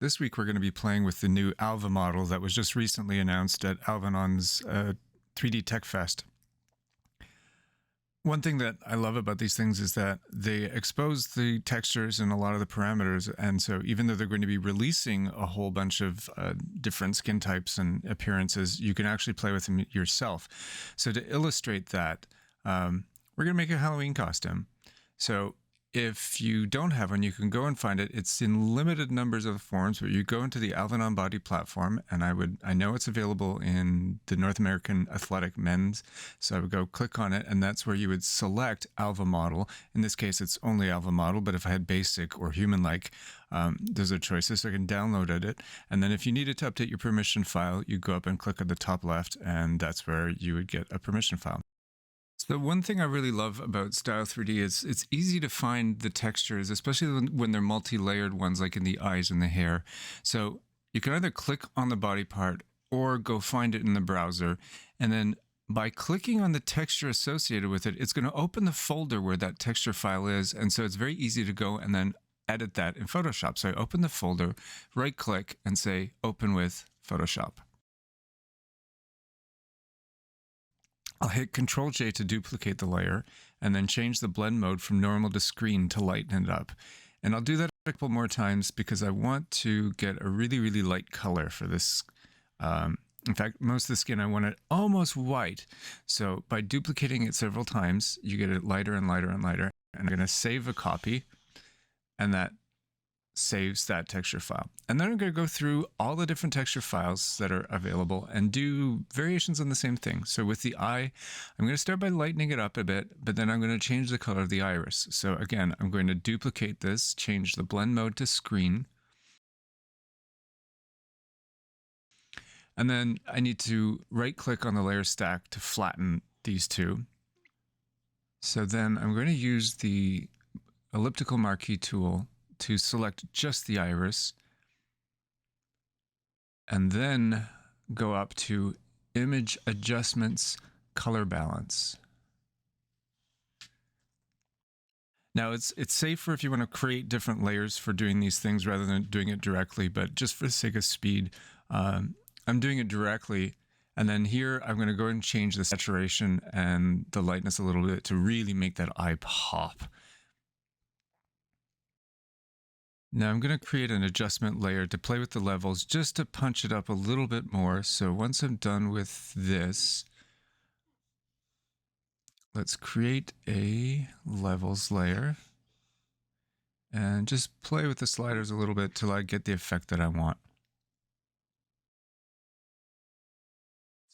This week we're going to be playing with the new ALVAModel that was just recently announced at Alvanon's 3D Tech Fest. One thing that I love about these things is that they expose the textures and a lot of the parameters, and so even though they're going to be releasing a whole bunch of different skin types and appearances, you can actually play with them yourself. So to illustrate that, we're going to make a Halloween costume. So if you don't have one, you can go and find it. It's in limited numbers of forms, but you go into the Alvanon body platform, and I know it's available in the North American Athletic Men's. So I would go click on it, and that's where you would select ALVAModel. In this case, it's only ALVAModel, but if I had basic or human-like, those are choices. So I can download it. And then if you needed to update your permission file, you go up and click at the top left, and that's where you would get a permission file. So one thing I really love about Style3D is it's easy to find the textures, especially when they're multi-layered ones like in the eyes and the hair. So you can either click on the body part or go find it in the browser. And then by clicking on the texture associated with it, it's going to open the folder where that texture file is. And so it's very easy to go and then edit that in Photoshop. So I open the folder, right click and say open with Photoshop. I'll hit Ctrl-J to duplicate the layer and then change the blend mode from normal to screen to lighten it up. And I'll do that a couple more times because I want to get a really, really light color for this. In fact, most of the skin, I want it almost white. So by duplicating it several times, you get it lighter and lighter and lighter. And I'm going to save a copy, and that saves that texture file. And then I'm going to go through all the different texture files that are available and do variations on the same thing. So with the eye, I'm going to start by lightening it up a bit, but then I'm going to change the color of the iris. So again, I'm going to duplicate this, change the blend mode to screen. And then I need to right click on the layer stack to flatten these two. So then I'm going to use the elliptical marquee tool to select just the iris, and then go up to Image Adjustments, Color Balance. Now it's safer if you want to create different layers for doing these things rather than doing it directly, but just for the sake of speed, I'm doing it directly. And then here I'm going to go and change the saturation and the lightness a little bit to really make that eye pop. Now I'm going to create an adjustment layer to play with the levels just to punch it up a little bit more. So once I'm done with this, let's create a levels layer and just play with the sliders a little bit till I get the effect that I want.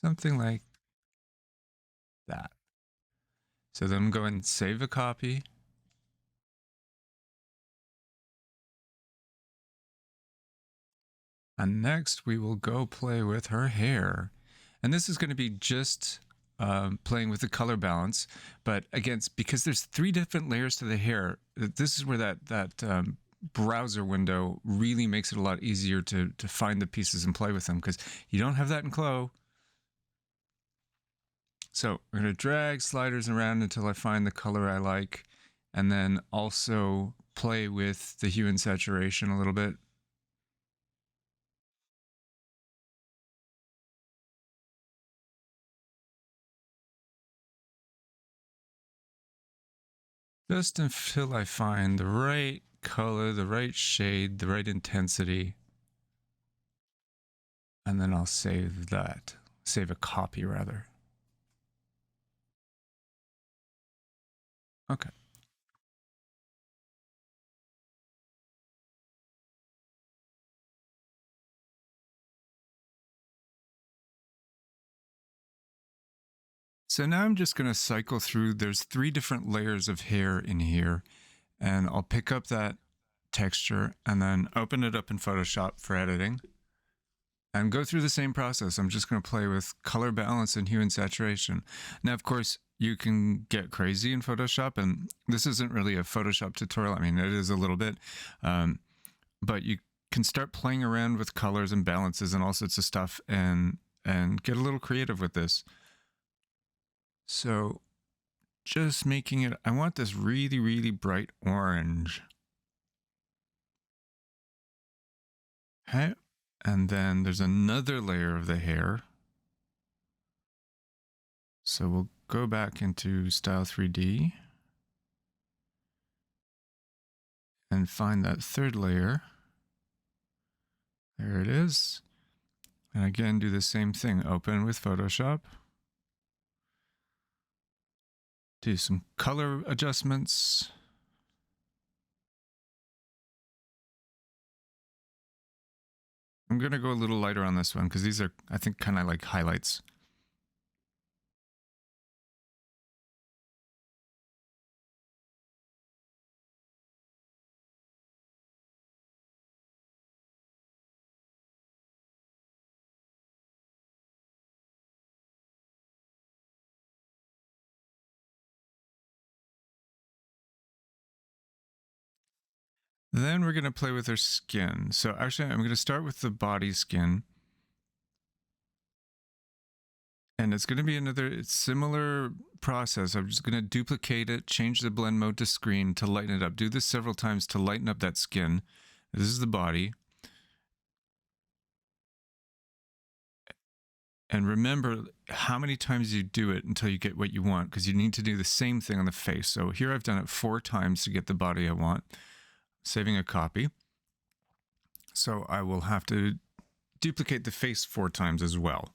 Something like that. So then I'm going to save a copy. And next we will go play with her hair. And this is going to be just playing with the color balance. But again, because there's 3 different layers to the hair, this is where that browser window really makes it a lot easier to find the pieces and play with them, because you don't have that in Clo. So we're going to drag sliders around until I find the color I like, and then also play with the hue and saturation a little bit. Just until I find the right color, the right shade, the right intensity. And then I'll save that. Save a copy, rather. Okay. So now I'm just going to cycle through. There's 3 different layers of hair in here. And I'll pick up that texture and then open it up in Photoshop for editing. And go through the same process. I'm just going to play with color balance and hue and saturation. Now, of course, you can get crazy in Photoshop, and this isn't really a Photoshop tutorial. I mean, it is a little bit, but you can start playing around with colors and balances and all sorts of stuff, and get a little creative with this. So just making it, I want this really, really bright orange. Okay. And then there's another layer of the hair. So we'll go back into Style3D and find that third layer. There it is. And again, do the same thing. Open with Photoshop. Do some color adjustments. I'm going to go a little lighter on this one because these are, I think, kind of like highlights. Then we're going to play with her skin. So actually, I'm going to start with the body skin. And it's going to be another similar process. I'm just going to duplicate it, change the blend mode to screen to lighten it up. Do this several times to lighten up that skin. This is the body. And remember how many times you do it until you get what you want, because you need to do the same thing on the face. So here I've done it 4 times to get the body I want. Saving a copy. So I will have to duplicate the face 4 times as well.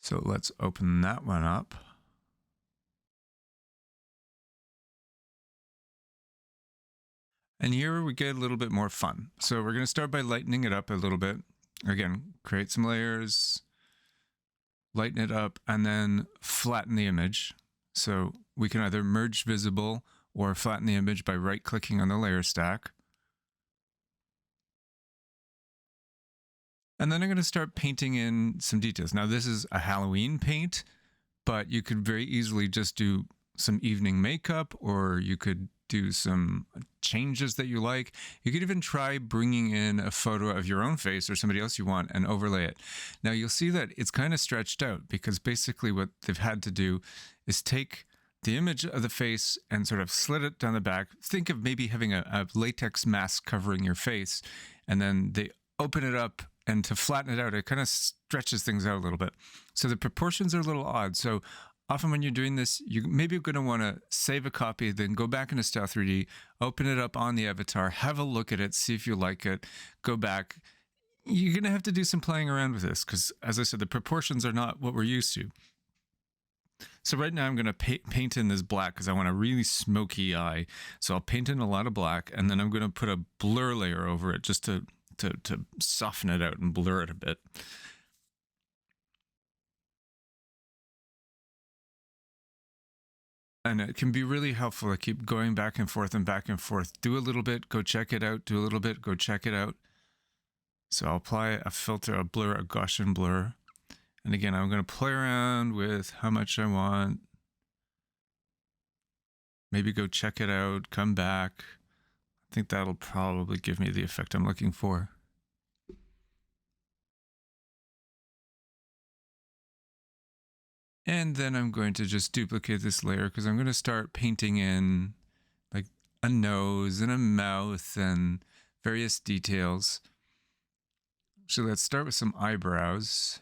So let's open that one up. And here we get a little bit more fun. So we're going to start by lightening it up a little bit. Again, create some layers, lighten it up, and then flatten the image. So we can either merge visible or flatten the image by right-clicking on the layer stack. And then I'm going to start painting in some details. Now this is a Halloween paint, but you could very easily just do some evening makeup, or you could do some changes that you like. You could even try bringing in a photo of your own face or somebody else you want and overlay it. Now you'll see that it's kind of stretched out because basically what they've had to do is take the image of the face and sort of slit it down the back. Think of maybe having a latex mask covering your face, and then they open it up, and to flatten it out, it kind of stretches things out a little bit. So the proportions are a little odd. So often when you're doing this, you maybe you're going to want to save a copy, then go back into Style3D, open it up on the avatar, have a look at it, see if you like it, go back. You're going to have to do some playing around with this because, as I said, the proportions are not what we're used to. So right now I'm going to paint in this black because I want a really smoky eye. So I'll paint in a lot of black, and then I'm going to put a blur layer over it just to soften it out and blur it a bit. And it can be really helpful to keep going back and forth and back and forth. Do a little bit, go check it out. Do a little bit, go check it out. So I'll apply a filter, a blur, a Gaussian blur. And again, I'm going to play around with how much I want. Maybe go check it out, come back. I think that'll probably give me the effect I'm looking for. And then I'm going to just duplicate this layer because I'm going to start painting in like a nose and a mouth and various details. So let's start with some eyebrows.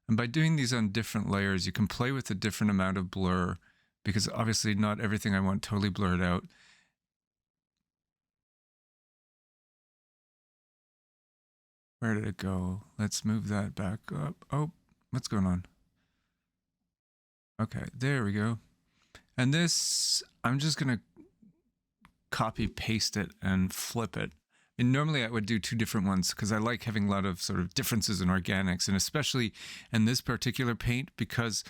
And by doing these on different layers, you can play with a different amount of blur because obviously not everything I want totally blurred out. Where did it go? Let's move that back up. Oh, what's going on? Okay, there we go. And this, I'm just going to copy paste it and flip it. And normally I would do 2 different ones because I like having a lot of sort of differences in organics, and especially in this particular paint because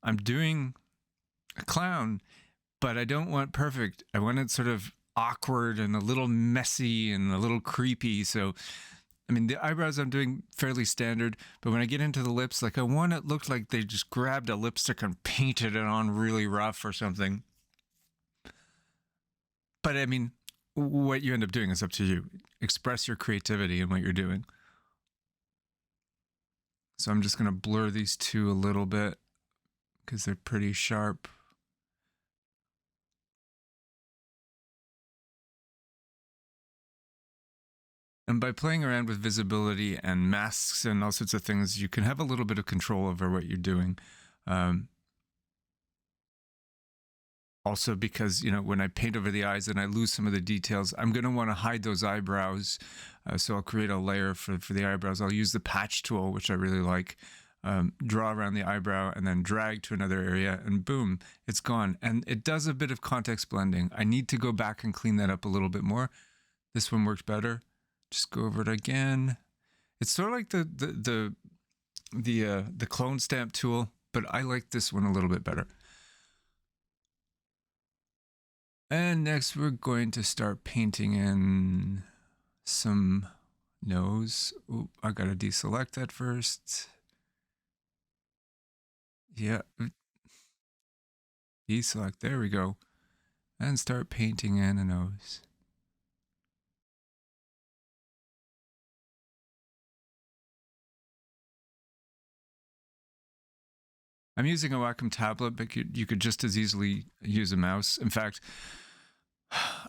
I'm doing a clown, but I don't want perfect. I want it sort of awkward and a little messy and a little creepy. So, I mean, the eyebrows I'm doing fairly standard, but when I get into the lips, like I want it look like they just grabbed a lipstick and painted it on really rough or something. But I mean, what you end up doing is up to you. Express your creativity in what you're doing. So I'm just going to blur these 2 a little bit because they're pretty sharp. And by playing around with visibility and masks and all sorts of things, you can have a little bit of control over what you're doing. Also, because, when I paint over the eyes and I lose some of the details, I'm going to want to hide those eyebrows. So I'll create a layer for the eyebrows. I'll use the patch tool, which I really like. Draw around the eyebrow and then drag to another area, and boom, it's gone. And it does a bit of context blending. I need to go back and clean that up a little bit more. This one worked better. Just go over it again. It's sort of like the clone stamp tool, but I like this one a little bit better. And next we're going to start painting in some nose. Ooh, I gotta deselect that first. Yeah, deselect, there we go. And start painting in a nose. I'm using a Wacom tablet, but you could just as easily use a mouse. In fact,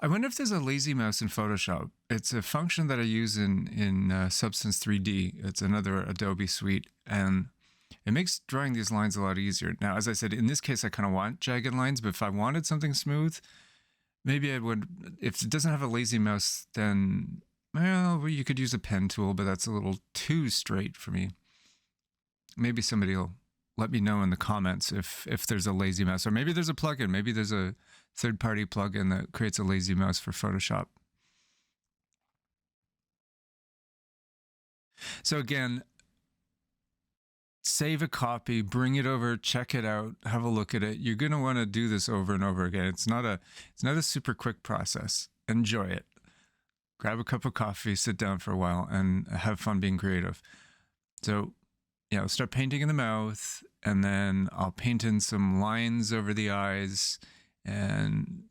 I wonder if there's a lazy mouse in Photoshop. It's a function that I use in Substance 3D. It's another Adobe suite, and it makes drawing these lines a lot easier. Now, as I said, in this case, I kind of want jagged lines, but if I wanted something smooth, maybe I would. If it doesn't have a lazy mouse, then, well, you could use a pen tool, but that's a little too straight for me. Maybe somebody will let me know in the comments if there's a lazy mouse, or maybe there's a plugin. Maybe there's a third-party plugin that creates a lazy mouse for Photoshop. So again, save a copy, bring it over, check it out, have a look at it. You're going to want to do this over and over again. It's not a super quick process. Enjoy it. Grab a cup of coffee, sit down for a while, and have fun being creative. So, I'll start painting in the mouth, and then I'll paint in some lines over the eyes, and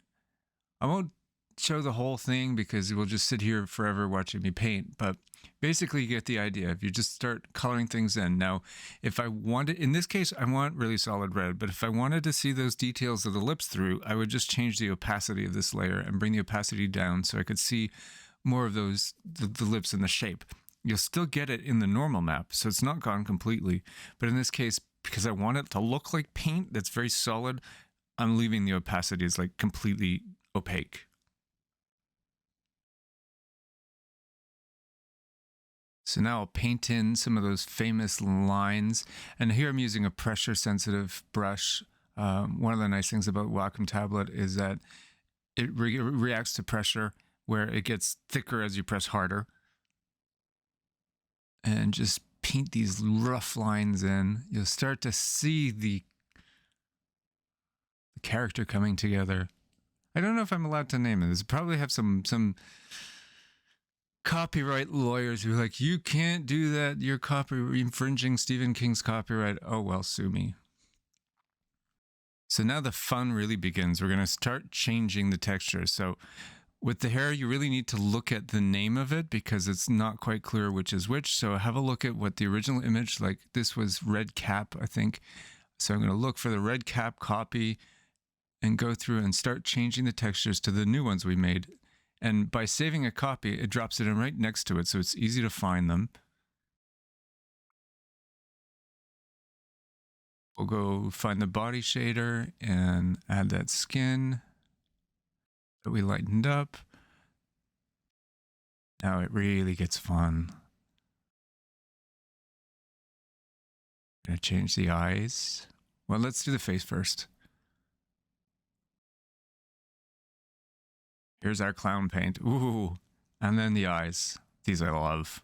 I won't show the whole thing because we'll just sit here forever watching me paint, but basically you get the idea. If you just start coloring things in. Now, if I wanted, in this case, I want really solid red, but if I wanted to see those details of the lips through, I would just change the opacity of this layer and bring the opacity down so I could see more of those, the lips and the shape. You'll still get it in the normal map, so it's not gone completely. But in this case, because I want it to look like paint that's very solid, I'm leaving the opacity as like completely opaque. So now I'll paint in some of those famous lines. And here I'm using a pressure sensitive brush. One of the nice things about Wacom tablet is that it reacts to pressure, where it gets thicker as you press harder. And just paint these rough lines in. You'll start to see the character coming together. I don't know if I'm allowed to name it. This probably have some copyright lawyers who are like, you can't do that. You're infringing Stephen King's copyright. Oh, well, sue me. So now the fun really begins. We're going to start changing the texture. So with the hair, you really need to look at the name of it because it's not quite clear which is which. So have a look at what the original image, like this was red cap, I think. So I'm going to look for the red cap copy and go through and start changing the textures to the new ones we made. And by saving a copy, it drops it in right next to it, so it's easy to find them. We'll go find the body shader and add that skin that we lightened up. Now it really gets fun. I'm gonna change the eyes. Well, let's do the face first. Here's our clown paint. Ooh, and then the eyes. These I love.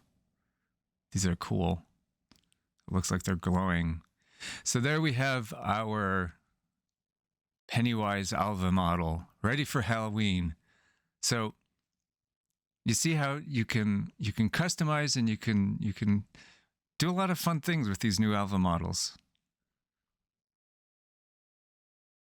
These are cool. It looks like they're glowing. So there we have our Pennywise ALVAModel ready for Halloween. So you see how you can customize and you can do a lot of fun things with these new ALVAModels.